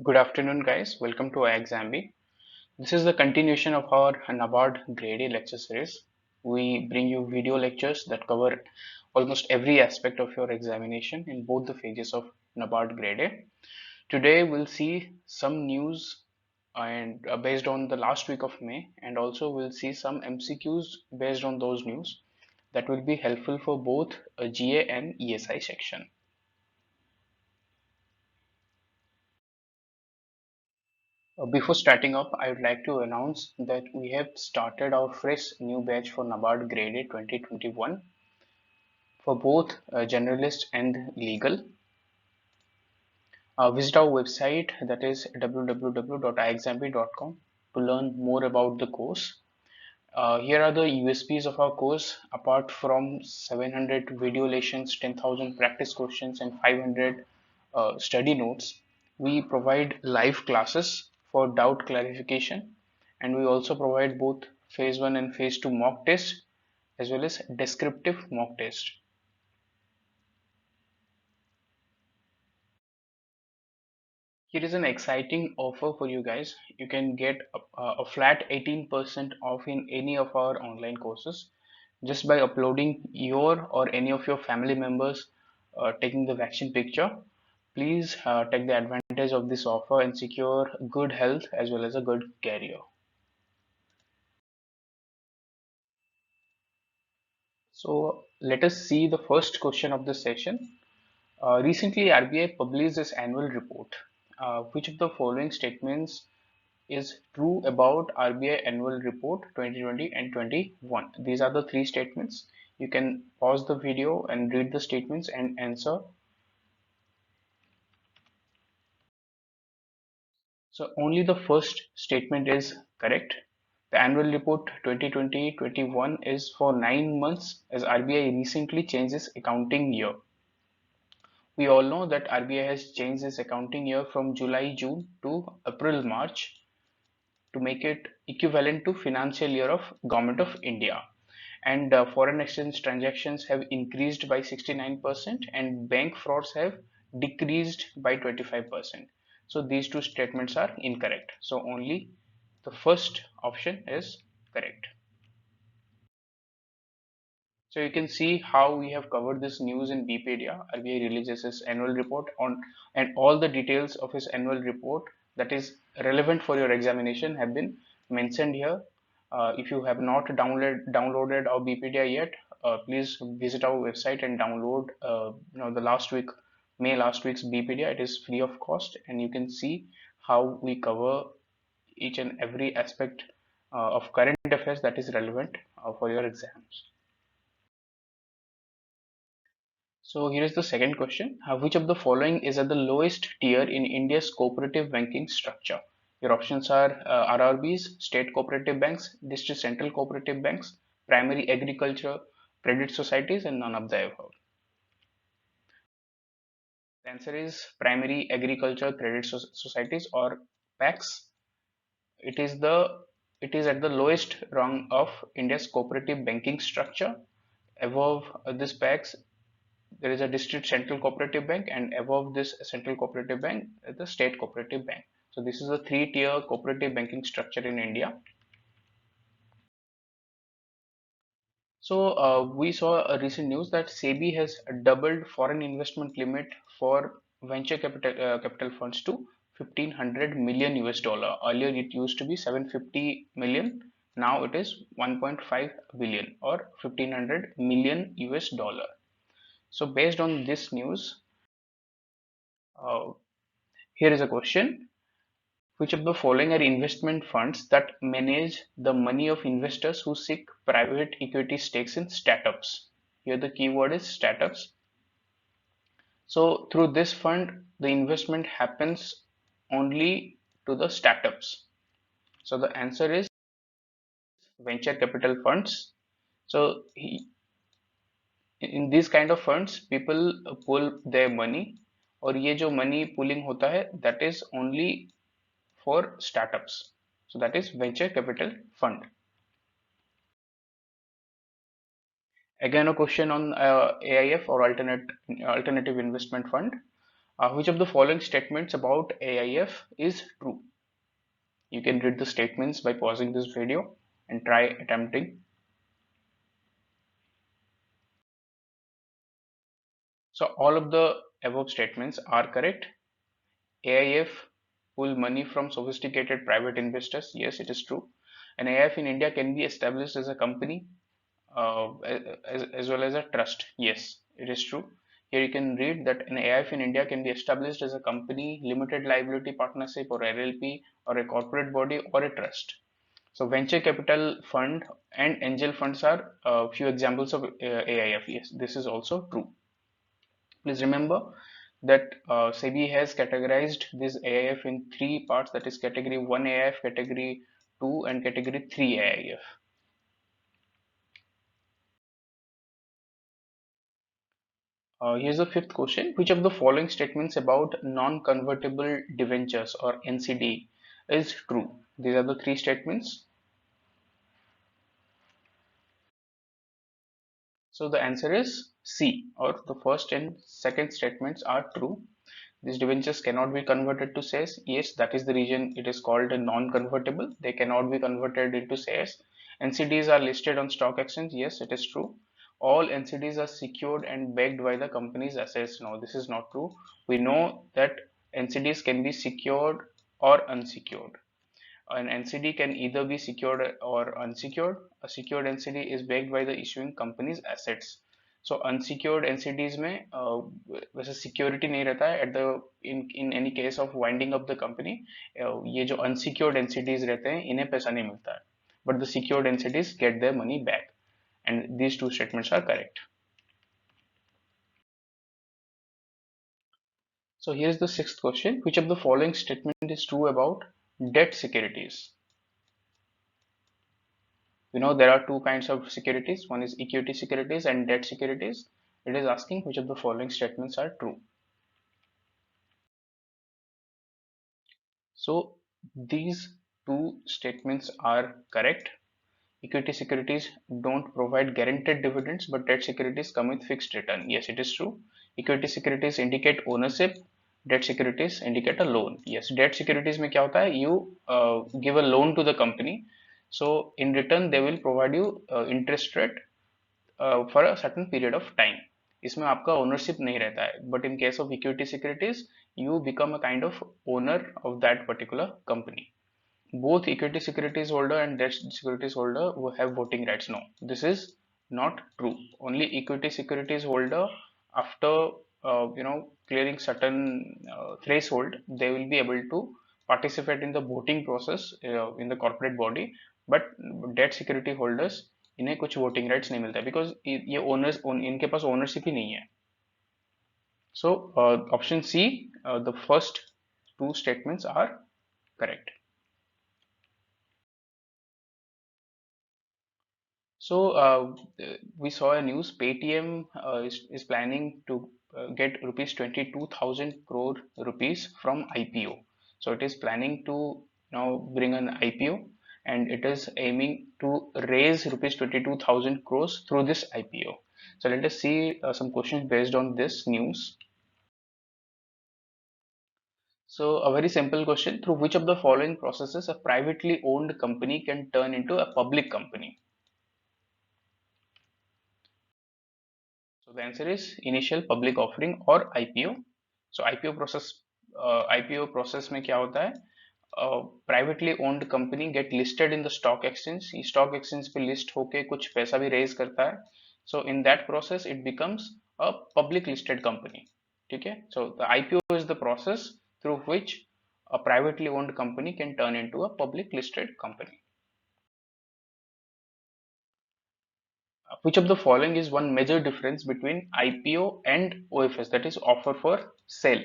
Good afternoon, guys. Welcome to ixamBee. This is the continuation of our NABARD Grade-A lecture series. We bring you video lectures that cover almost every aspect of your examination in both the phases of NABARD Grade-A. Today, we'll see some news and based on the last week of May, and also we'll see some MCQs based on those news that will be helpful for both a GA and ESI section. Before starting up, I would like to announce that we have started our fresh new batch for NABARD Grade-A 2021 for both generalist and legal. Visit our website, that is www.ixamBee.com, to learn more about the course. Here are the USPs of our course. Apart from 700 video lessons, 10,000 practice questions, and 500 study notes, we provide live classes for doubt clarification, and we also provide both phase 1 and phase 2 mock test as well as descriptive mock test. Here is an exciting offer for you guys. You can get a flat 18% off in any of our online courses just by uploading your or any of your family members taking the vaccine picture. Please take the advantage of this offer and secure good health as well as a good career. So let us see the first question of this session. Recently, RBI published its annual report. Which of the following statements is true about RBI annual report 2020 and 21? These are the three statements. You can pause the video and read the statements and answer. So only the first statement is correct. The annual report 2020-21 is for 9 months as RBI recently changed its accounting year. We all know that RBI has changed its accounting year from July-June to April-March to make it equivalent to financial year of Government of India. And foreign exchange transactions have increased by 69% and bank frauds have decreased by 25%. So these two statements are incorrect. So only the first option is correct. So you can see how we have covered this news in Bpedia. RBI releases its annual report on, and all the details of his annual report that is relevant for your examination have been mentioned here. If you have not downloaded our Bpedia yet, please visit our website and download the May last week's Bpedia. It is free of cost, and you can see how we cover each and every aspect of current affairs that is relevant for your exams. So here is the second question. Which of the following is at the lowest tier in India's cooperative banking structure? Your options are RRBs, state cooperative banks, district central cooperative banks, primary agriculture credit societies, and none of the above. The answer is primary agriculture credit societies, or PACS. It is at the lowest rung of India's cooperative banking structure. Above this PACS, there is a district central cooperative bank, and above this central cooperative bank is the state cooperative bank. So this is a three-tier cooperative banking structure in India. So we saw a recent news that SEBI has doubled foreign investment limit for venture capital funds to 1500 million US dollar. Earlier it used to be 750 million. Now it is 1.5 billion or 1500 million US dollar. So based on this news, uh, here is a question. Which of the following are investment funds that manage the money of investors who seek private equity stakes in startups? Here the keyword is startups. So through this fund, the investment happens only to the startups. So the answer is venture capital funds. So in these kind of funds, people pull their money, और ये जो money pulling होता है, that is only for startups. So that is venture capital fund. Again, a question on AIF or alternative investment fund. Which of the following statements about AIF is true? You can read the statements by pausing this video and try attempting. So all of the above statements are correct. AIF pull money from sophisticated private investors. Yes, it is true. An AIF in India can be established as a company as well as a trust. Yes, it is true. Here you can read that an AIF in India can be established as a company, limited liability partnership or LLP or a corporate body or a trust. So venture capital fund and angel funds are a few examples of AIF. Yes, this is also true. Please remember that SEBI has categorized this AIF in three parts, that is category 1 AIF, category 2 and category 3 AIF. Here's the fifth question. Which of the following statements about non-convertible debentures or NCD is true? These are the three statements. So the answer is C, or the first and second statements are true. These debentures cannot be converted to shares. Yes, that is the reason it is called a non-convertible. They cannot be converted into shares. NCDs are listed on stock exchange. Yes, it is true. All NCDs are secured and backed by the company's assets. No, this is not true. We know that NCDs can be secured or unsecured. An NCD can either be secured or unsecured. A secured NCD is backed by the issuing company's assets. So unsecured NCDs में वैसे security नहीं रहता है at the in any case of winding up the company. ये जो unsecured NCDs रहते हैं इन्हें पैसा नहीं मिलता है, but the secured NCDs get their money back, and these two statements are correct. So here's the sixth question. Which of the following statement is true about debt securities? You know there are two kinds of securities. One is equity securities and debt securities. It is asking which of the following statements are true. So these two statements are correct. Equity securities don't provide guaranteed dividends, but debt securities come with fixed return. Yes, it is true. Equity securities indicate ownership. Debt securities indicate a loan. Yes, debt securities में क्या होता है? You give a loan to the company, so in return they will provide you interest rate for a certain period of time. इसमें आपका ownership नहीं रहता है. But in case of equity securities, you become a kind of owner of that particular company. Both equity securities holder and debt securities holder will have voting rights. No, this is not true. Only equity securities holder, after clearing certain threshold, they will be able to participate in the voting process in the corporate body. But debt security holders इन्हें कुछ voting rights नहीं मिलता because ये owners इनके पास ownership ही नहीं है. So option C, the first two statements are correct. So we saw a news. Paytm is planning to get rupees 22,000 crore rupees from IPO. So it is planning to now bring an IPO, and it is aiming to raise rupees 22,000 crores through this IPO. So let us see some questions based on this news. So a very simple question: through which of the following processes a privately owned company can turn into a public company? So the answer is initial public offering or IPO. So IPO process में क्या होता है? Privately owned company get listed in the stock exchange. ये stock exchange पे list होके कुछ पैसा भी raise करता है. So in that process it becomes a public listed company. ठीक है? So the IPO is the process through which a privately owned company can turn into a public listed company. Which of the following is one major difference between IPO and OFS, that is offer for sale?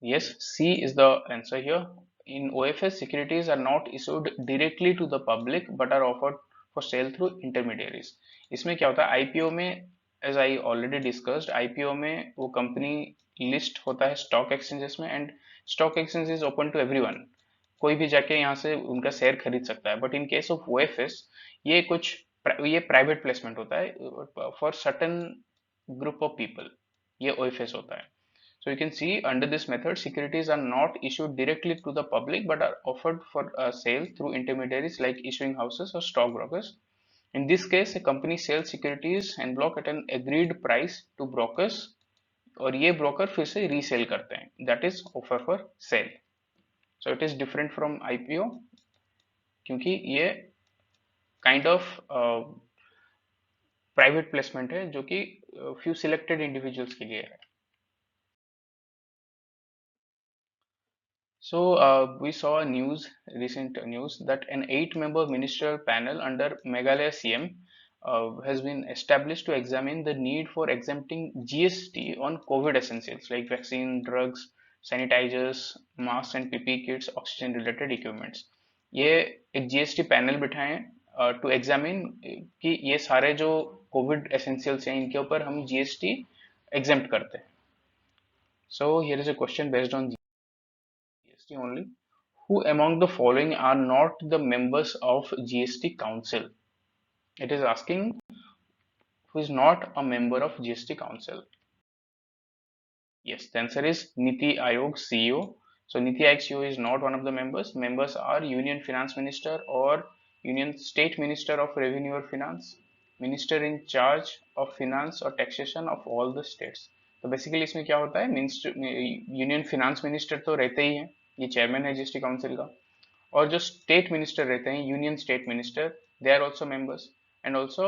Yes, C is the answer here. In OFS, securities are not issued directly to the public but are offered for sale through intermediaries. इसमें क्या होता है? IPO में, as I already discussed, IPO में वो company list होता है stock exchanges में, and stock exchange is open to everyone. कोई भी जाके यहाँ से उनका शेयर खरीद सकता है. But in case of OFS ये कुछ ये प्राइवेट प्लेसमेंट होता है for certain group of people, ये ओएफएस होता है. So you can see under this method, securities are not issued directly to the public but are offered for sale through intermediaries like issuing houses or stockbrokers. In this case, a company sells securities en bloc at an agreed price to brokers और ये broker फिर से resale करते हैं. That is offer for sale. So it is different from IPO क्योंकि ये kind of private placement है जो कि फ्यू सिलेक्टेड इंडिविजुअल्स के लिए है. So we saw a recent news that an 8-member ministerial panel under Meghalaya CM has been established to examine the need for exempting GST on COVID essentials like vaccine, drugs, sanitizers, masks and PPE kits, oxygen related equipments. ये एक GST panel बिठाएं to examine कि ये सारे जो Covid essentials हैं इनके ऊपर हम GST एग्जेम्प्ट करते हैं. So here is a question based on GST only. Who among the following are not the members of GST Council? It is asking who is not a member of GST Council. Yes, the answer is Niti Aayog CEO. So Niti Aayog CEO is not one of the members. Members are Union Finance Minister or Union State Minister of Revenue or Finance, Minister in charge of Finance or Taxation of all the states. तो basically इसमें क्या होता है, union finance minister तो रहते ही हैं, ये chairman है जीएसटी काउंसिल का, और जो स्टेट मिनिस्टर रहते हैं union state minister, they are also members, and also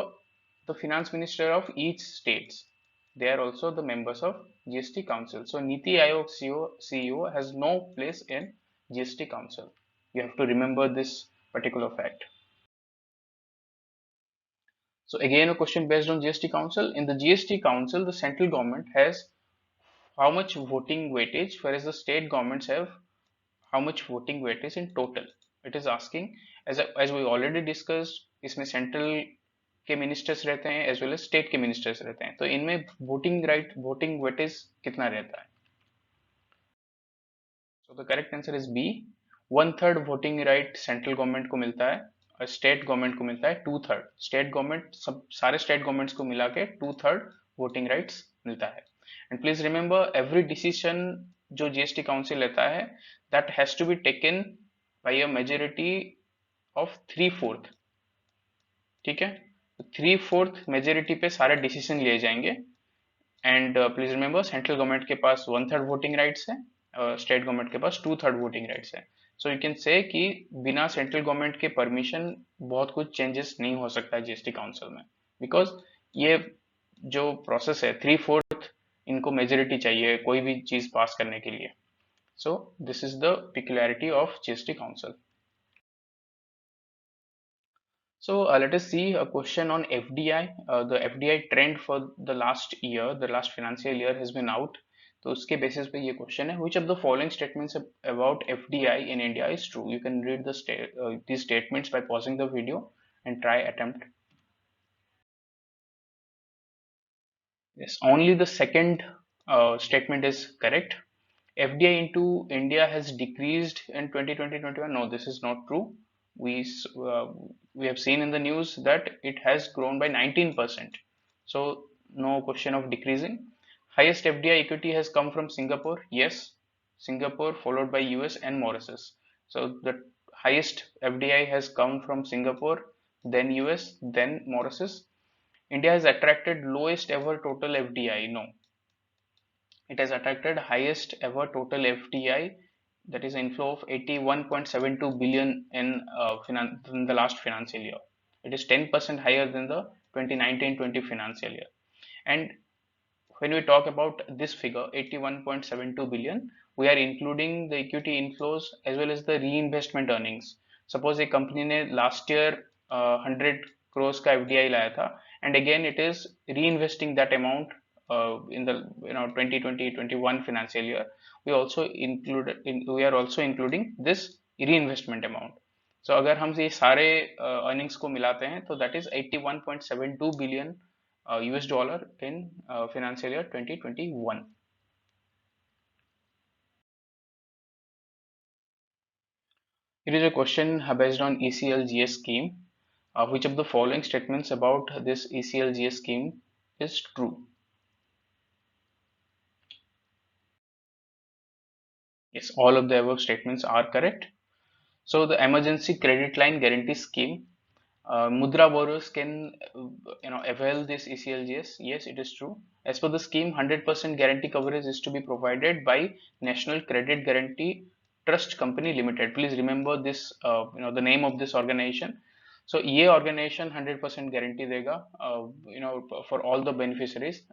the finance minister of each states, they are also the members of GST Council. So Niti Aayog CEO has no place in GST Council. You have to remember this particular fact. So again a question based on GST Council. In the GST Council, the central government has how much voting weightage, whereas the state governments have how much voting weightage in total. It is asking, as we already discussed, इसमें central के ministers रहते हैं as well as state के ministers रहते हैं, तो इनमें voting weightage कितना रहता है. So the correct answer is B. 1/3 voting right central government को मिलता है और स्टेट गवर्नमेंट को मिलता है 2/3. स्टेट गवर्नमेंट सारे स्टेट गवर्नमेंट्स को मिला के 2/3 वोटिंग राइट्स मिलता है. And please remember every decision जो जीएसटी काउंसिल लेता है that has to be taken by a majority of 3/4. ठीक है, 3/4 मेजोरिटी पे सारे डिसीजन लिए जाएंगे. And please remember central government के पास 1/3 वोटिंग राइट्स है, स्टेट गवर्नमेंट के पास 2/3 वोटिंग राइट्स है. सो यू कैन से कि बिना सेंट्रल गवर्नमेंट के परमिशन बहुत कुछ चेंजेस नहीं हो सकता है जीएसटी काउंसिल में, बिकॉज ये जो प्रोसेस है 3/4 इनको मेजोरिटी चाहिए कोई भी चीज पास करने के लिए. So this is the peculiarity of GST council. So let us see a question on FDI. The FDI trend for the last year, the last financial year has been out. तो उसके basis पे ये question है. Which of the following statements about FDI in India is true? You can read these statements by pausing the video and try attempt. Yes, only the second statement is correct. FDI into India has decreased in 2020-21. No, this is not true. Uh, we have seen in the news that it has grown by 19%. So no question of decreasing. Highest FDI equity has come from Singapore. Yes, Singapore followed by US and Mauritius. So the highest FDI has come from Singapore, then US, then Mauritius. India has attracted lowest ever total FDI. No, it has attracted highest ever total FDI, that is inflow of 81.72 billion in the last financial year. It is 10% higher than the 2019-20 financial year. And when we talk about this figure 81.72 billion, we are including the equity inflows as well as the reinvestment earnings. Suppose a company ने last year 100 crores का FDI लाया था, and again it is reinvesting that amount in the 2020-21 financial year. We are also including this reinvestment amount. So अगर हम ये सारे earnings को मिलाते हैं तो that is 81.72 billion US dollar in financial year 2021. Here is a question based on ECL GS scheme. Which of the following statements about this ECLGS scheme is true? Yes, all of the above statements are correct. So the emergency credit line guarantee scheme, Mudra borrowers can avail this ECLGS. Yes, it is true. As per the scheme, 100% guarantee coverage is to be provided by National Credit Guarantee Trust Company Limited. Please remember this, the name of this organization. So ये organization 100% guarantee देगा, for all the beneficiaries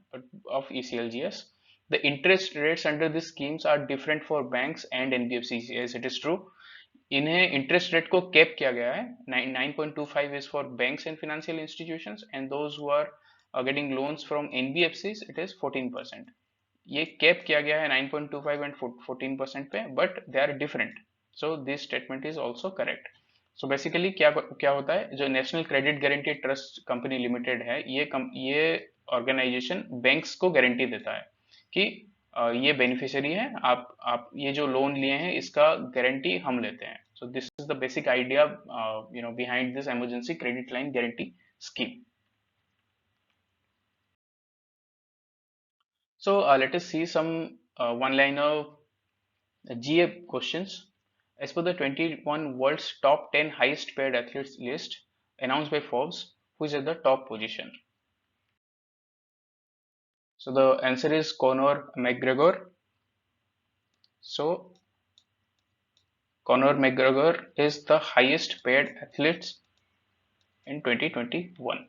of ECLGS. The interest rates under these schemes are different for banks and NBFCs. Yes, it is true. इन्हें interest rate को cap किया गया है. 9.25 is for banks and financial institutions, and those who are getting loans from NBFCs, it is 14%. ये cap किया गया है 9.25 and 14% पे, but they are different. So this statement is also correct. So basically क्या होता है, जो national credit guarantee trust company limited है, ये ऑर्गेनाइजेशन बैंक्स को गारंटी देता है कि ये बेनिफिशियरी है, आप ये जो लोन लिए हैं इसका गारंटी हम लेते हैं. So this is the basic idea behind this emergency credit line guarantee scheme. So let us see some one-liner GA questions. As per the 21 world's top 10 highest paid athletes list announced by Forbes, who is at the top position? So the answer is Conor McGregor. So Conor McGregor is the highest paid athlete in 2021.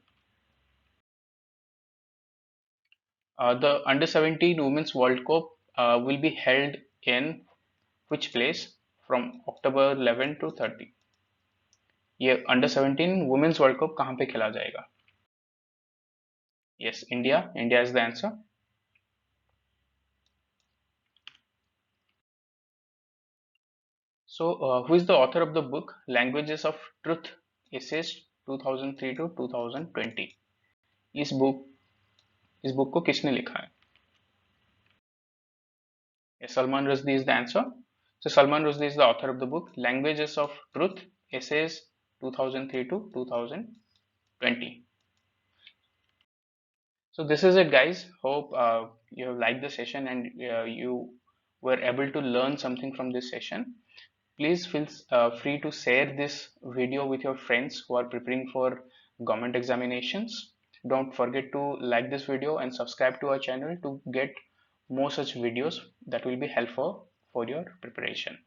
The Under 17 Women's World Cup will be held in which place from October 11 to 30? ये Under 17 Women's World Cup कहाँ पे खेला जाएगा? Yes, India. India is the answer. So, who is the author of the book Languages of Truth Essays 2003 to 2020? इस book को किसने लिखा है? Yes, Salman Rushdie is the answer. So Salman Rushdie is the author of the book Languages of Truth Essays 2003 to 2020. So this is it, guys. Hope you have liked the session and you were able to learn something from this session. Please feel free to share this video with your friends who are preparing for government examinations. Don't forget to like this video and subscribe to our channel to get more such videos that will be helpful for your preparation.